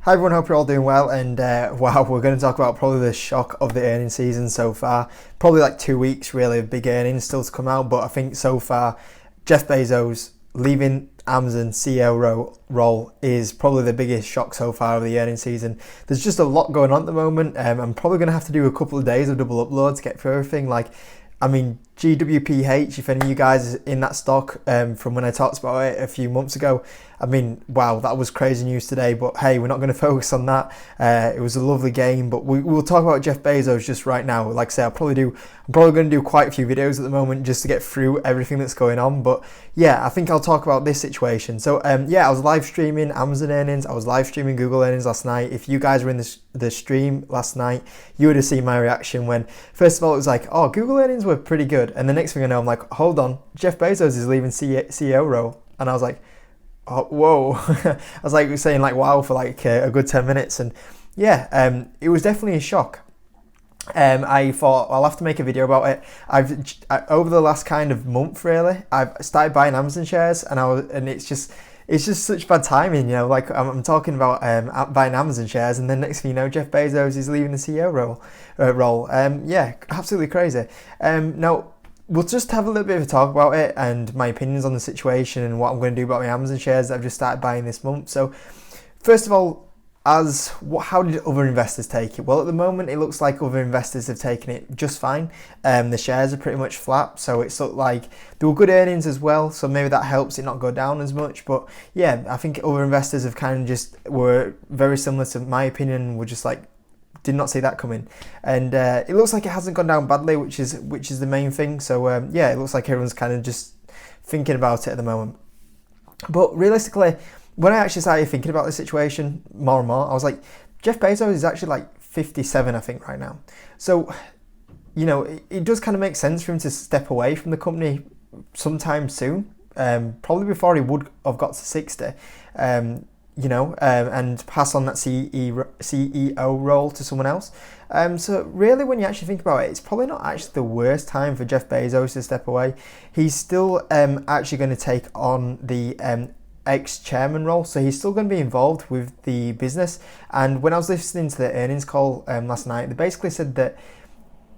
Hi everyone, hope you're all doing well, and wow, we're going to talk about probably the shock of the earnings season so far. Probably like 2 weeks really of big earnings still to come out, but I think so far Jeff Bezos leaving Amazon CEO role is probably the biggest shock so far of the earnings season. There's just a lot going on at the moment. I'm probably going to have to do a couple of days of double uploads to get through everything. GWPH, if any of you guys is in that stock from when I talked about it a few months ago, wow, that was crazy news today, but hey, we're not going to focus on that. It was a lovely game, but we'll talk about Jeff Bezos just right now. Like I say, I'm probably going to do quite a few videos at the moment just to get through everything that's going on, but yeah, I think I'll talk about this situation. So I was live streaming Amazon earnings, I was live streaming Google earnings last night. If you guys were in the stream last night, you would have seen my reaction when, first of all, it was like, oh, Google earnings were pretty good, and the next thing I know, I'm like, hold on, Jeff Bezos is leaving CEO role, and I was like, oh, whoa. I was like saying like wow for like a good 10 minutes, and yeah, it was definitely a shock. I thought I'll have to make a video about it. Over the last kind of month really, I've started buying Amazon shares, and it's just such bad timing, like I'm talking about buying Amazon shares, and then next thing you know, Jeff Bezos is leaving the CEO role. Yeah, absolutely crazy. Now, we'll just have a little bit of a talk about it and my opinions on the situation and what I'm going to do about my Amazon shares that I've just started buying this month. So, first of all, how did other investors take it? Well, at the moment, it looks like other investors have taken it just fine. The shares are pretty much flat, so it's looked like there were good earnings as well, so maybe that helps it not go down as much. But yeah, I think other investors have kind of just were very similar to my opinion, were just like, did not see that coming, and it looks like it hasn't gone down badly, which is the main thing. So yeah, it looks like everyone's kind of just thinking about it at the moment. But realistically, when I actually started thinking about the situation more and more, I was like, Jeff Bezos is actually like 57, I think, right now. So, it does kind of make sense for him to step away from the company sometime soon, probably before he would have got to 60, and pass on that CEO role to someone else. So really, when you actually think about it, it's probably not actually the worst time for Jeff Bezos to step away. He's still actually going to take on the ex-chairman role, so he's still going to be involved with the business. And when I was listening to the earnings call last night, they basically said that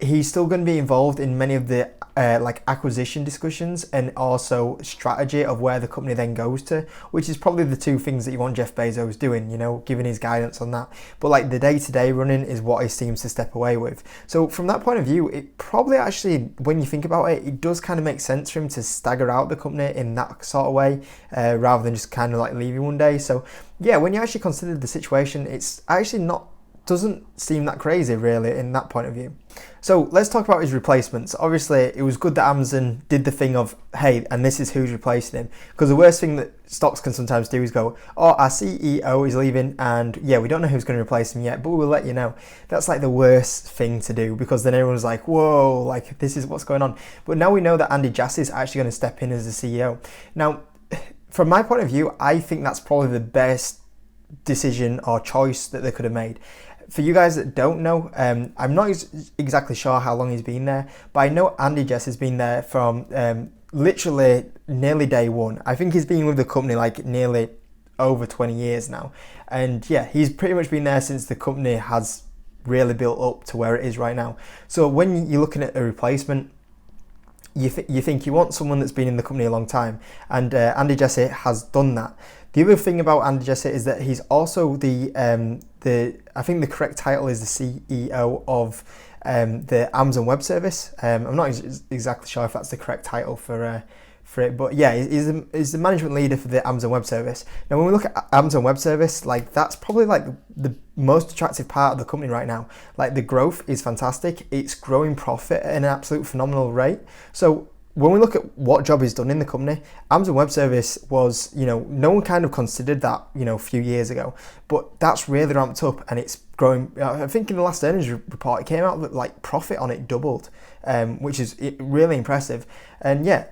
he's still going to be involved in many of the acquisition discussions and also strategy of where the company then goes to, which is probably the two things that you want Jeff Bezos doing, giving his guidance on that. But like the day-to-day running is what he seems to step away with. So from that point of view, it probably actually, when you think about it, it does kind of make sense for him to stagger out the company in that sort of way, rather than just kind of like leaving one day. So yeah, when you actually consider the situation, it's actually doesn't seem that crazy really in that point of view. So let's talk about his replacements. Obviously, it was good that Amazon did the thing of, hey, and this is who's replacing him. Because the worst thing that stocks can sometimes do is go, oh, our CEO is leaving, and yeah, we don't know who's going to replace him yet, but we'll let you know. That's like the worst thing to do, because then everyone's like, whoa, like this is what's going on. But now we know that Jassy is actually going to step in as the CEO. Now, from my point of view, I think that's probably the best decision or choice that they could have made. For you guys that don't know, I'm not exactly sure how long he's been there, but I know Jassy has been there from literally nearly day one. I think he's been with the company like nearly over 20 years now. And yeah, he's pretty much been there since the company has really built up to where it is right now. So when you're looking at a replacement, you think you want someone that's been in the company a long time, and Jassy has done that. The other thing about Jassy is that he's also I think the correct title is the CEO of the Amazon Web Service. I'm not exactly sure if that's the correct title for it, but yeah, he's the management leader for the Amazon Web Service. Now, when we look at Amazon Web Service, like that's probably like the most attractive part of the company right now. Like the growth is fantastic. It's growing profit at an absolute phenomenal rate. So when we look at what job he's done in the company, Amazon Web Service was, no one kind of considered that, a few years ago, but that's really ramped up and it's growing. I think in the last earnings report, it came out that like profit on it doubled, which is really impressive. And yeah,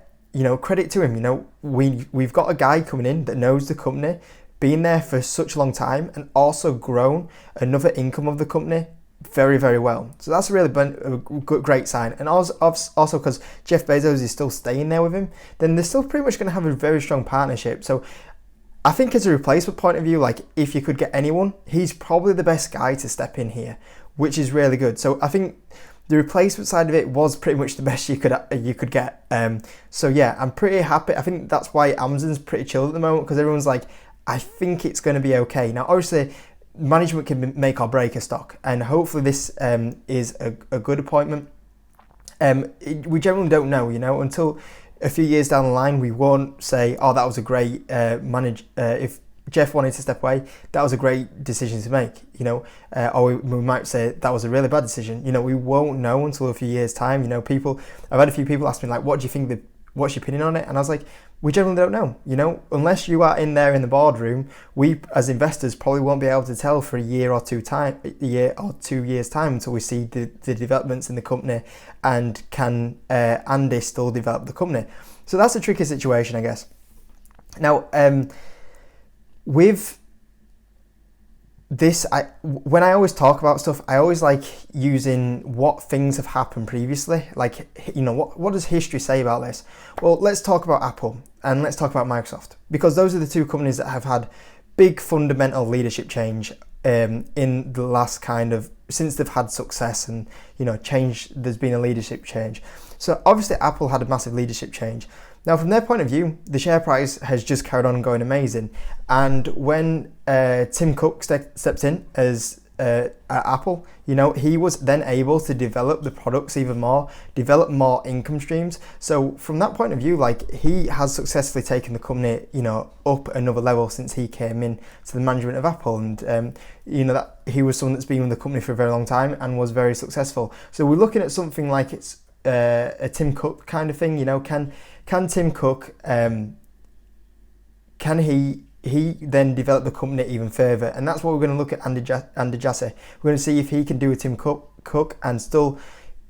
credit to him. We've got a guy coming in that knows the company, been there for such a long time, and also grown another income of the company very, very well. So that's a really great sign. And also because Jeff Bezos is still staying there with him, then they're still pretty much going to have a very strong partnership. So I think as a replacement point of view, like if you could get anyone, he's probably the best guy to step in here, which is really good. So I think the replacement side of it was pretty much the best you could get. So yeah, I'm pretty happy. I think that's why Amazon's pretty chilled at the moment, because everyone's like, I think it's going to be okay. Now, obviously, management can make or break a stock, and hopefully this is a good appointment. We generally don't know, until a few years down the line. We won't say, oh, that was a great if Jeff wanted to step away, that was a great decision to make, or we might say that was a really bad decision. We won't know until a few years' time. I've had a few people ask me, like, what do you think, what's your opinion on it? And I was like, we generally don't know, unless you are in there in the boardroom. We as investors probably won't be able to tell for a year or 2 years time until we see the developments in the company, and can Andy still develop the company. So that's a tricky situation, I guess. Now, with this, when I always talk about stuff, I always like using what things have happened previously. Like, what does history say about this? Well, let's talk about Apple and let's talk about Microsoft, because those are the two companies that have had big fundamental leadership change in the last since they've had success and, change. There's been a leadership change. So obviously Apple had a massive leadership change. Now, from their point of view, the share price has just carried on going amazing. And when Tim Cook stepped in as at Apple, he was then able to develop the products even more, develop more income streams. So from that point of view, like, he has successfully taken the company, up another level since he came in to the management of Apple. And, that he was someone that's been with the company for a very long time and was very successful. So we're looking at something like it's a Tim Cook kind of thing. Can Tim Cook, can he then develop the company even further? And that's what we're going to look at Andy Jassy. We're going to see if he can do a Tim Cook and still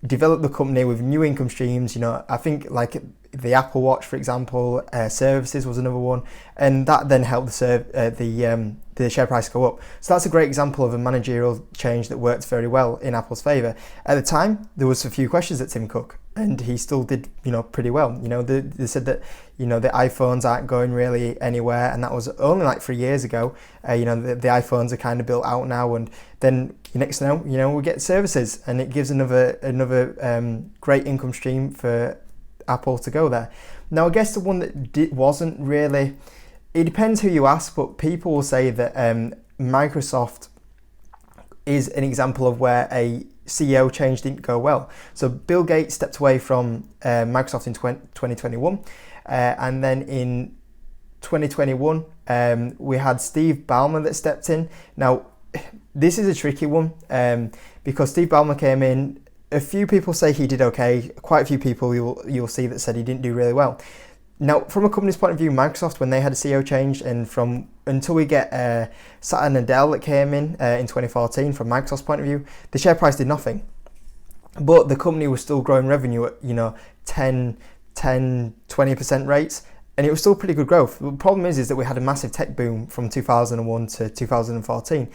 develop the company with new income streams. I think like the Apple Watch, for example, services was another one, and that then helped the share price go up. So that's a great example of a managerial change that worked very well in Apple's favour. At the time, there was a few questions at Tim Cook, and he still did, pretty well. They said that, the iPhones aren't going really anywhere, and that was only like 3 years ago. The iPhones are kind of built out now, and then next to know, we get services, and it gives another great income stream for Apple to go there. Now, I guess the one that wasn't really, it depends who you ask, but people will say that Microsoft is an example of where a CEO change didn't go well. So Bill Gates stepped away from Microsoft in 2021, and then in 2021 we had Steve Ballmer that stepped in. Now, this is a tricky one because Steve Ballmer came in. A few people say he did okay. Quite a few people you'll see that said he didn't do really well. Now, from a company's point of view, Microsoft, when they had a CEO change, and until we get Satya Nadella that came in 2014, from Microsoft's point of view, the share price did nothing. But the company was still growing revenue at 10, 20% rates, and it was still pretty good growth. The problem is that we had a massive tech boom from 2001 to 2014.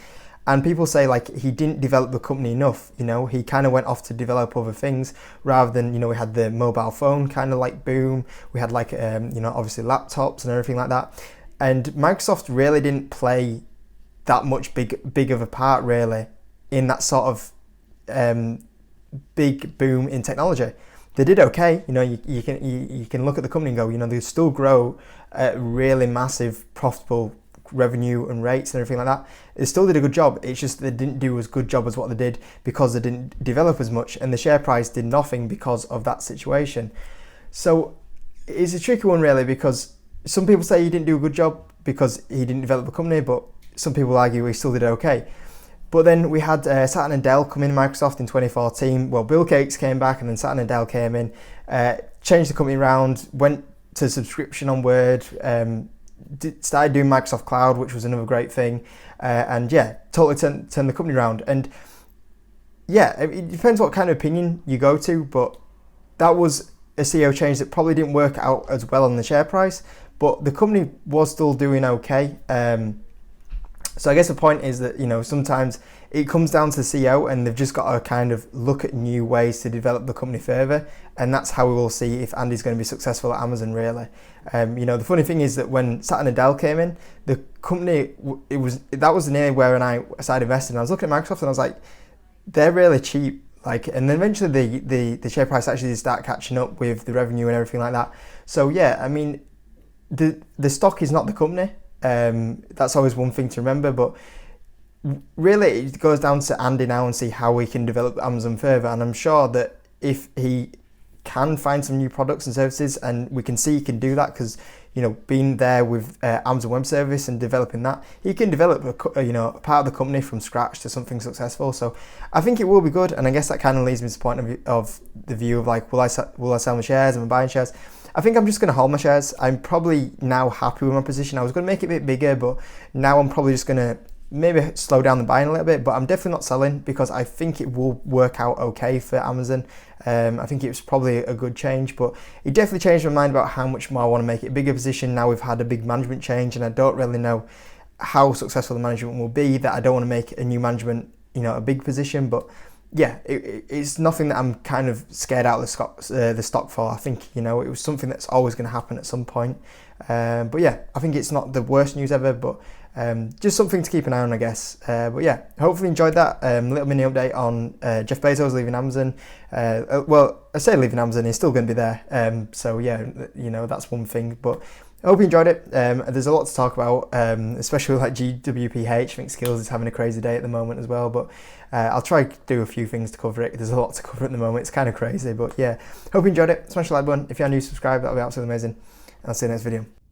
And people say like he didn't develop the company enough, he kind of went off to develop other things rather than, we had the mobile phone kind of like boom. We had like, obviously laptops and everything like that. And Microsoft really didn't play that much big of a part really in that sort of big boom in technology. They did okay, you can look at the company and go, they still grow at really massive profitable revenue and rates and everything like that. It still did a good job. It's just they didn't do as good job as what they did because they didn't develop as much, and the share price did nothing because of that situation. So it's a tricky one really, because some people say he didn't do a good job because he didn't develop the company, but some people argue he still did okay. But then we had Satya Nadella come in Microsoft in 2014. Well, Bill Gates came back, and then Satya Nadella came in, changed the company around, went to subscription on Word, started doing Microsoft Cloud, which was another great thing, and totally turned the company around. And it depends what kind of opinion you go to, but that was a CEO change that probably didn't work out as well on the share price, but the company was still doing okay. So I guess the point is that, sometimes it comes down to the CEO, and they've just got to kind of look at new ways to develop the company further, and that's how we will see if Andy's going to be successful at Amazon, really. The funny thing is that when Satya Nadella came in, the company, that was nearly where I started investing. I was looking at Microsoft and I was like, they're really cheap. And then eventually the share price actually did start catching up with the revenue and everything like that. So yeah, I mean, the stock is not the company. That's always one thing to remember, but really it goes down to Andy now and see how we can develop Amazon further. And I'm sure that if he can find some new products and services, and we can see he can do that because, being there with Amazon Web Service and developing that, he can develop a part of the company from scratch to something successful. So I think it will be good, and I guess that kind of leads me to the point of the view of like, will I sell my shares? Am I buying shares? I think I'm just going to hold my shares. I'm probably now happy with my position. I was going to make it a bit bigger, but now I'm probably just going to maybe slow down the buying a little bit, but I'm definitely not selling because I think it will work out okay for Amazon. I think it was probably a good change, but it definitely changed my mind about how much more I want to make it a bigger position. Now we've had a big management change, and I don't really know how successful the management will be, that I don't want to make a new management, a big position. But yeah, it's nothing that I'm kind of scared out of the stock for. I think, it was something that's always going to happen at some point. But yeah, I think it's not the worst news ever, but just something to keep an eye on, I guess. But yeah, hopefully enjoyed that little mini update on Jeff Bezos leaving Amazon. Well, I say leaving Amazon, he's still going to be there. So yeah, that's one thing. But I hope you enjoyed it. There's a lot to talk about, especially like GWPH. I think Skills is having a crazy day at the moment as well. But I'll try to do a few things to cover it. There's a lot to cover at the moment. It's kind of crazy. But yeah, hope you enjoyed it. Smash the like button. If you're new, subscribe. That'll be absolutely amazing. I'll see you in the next video.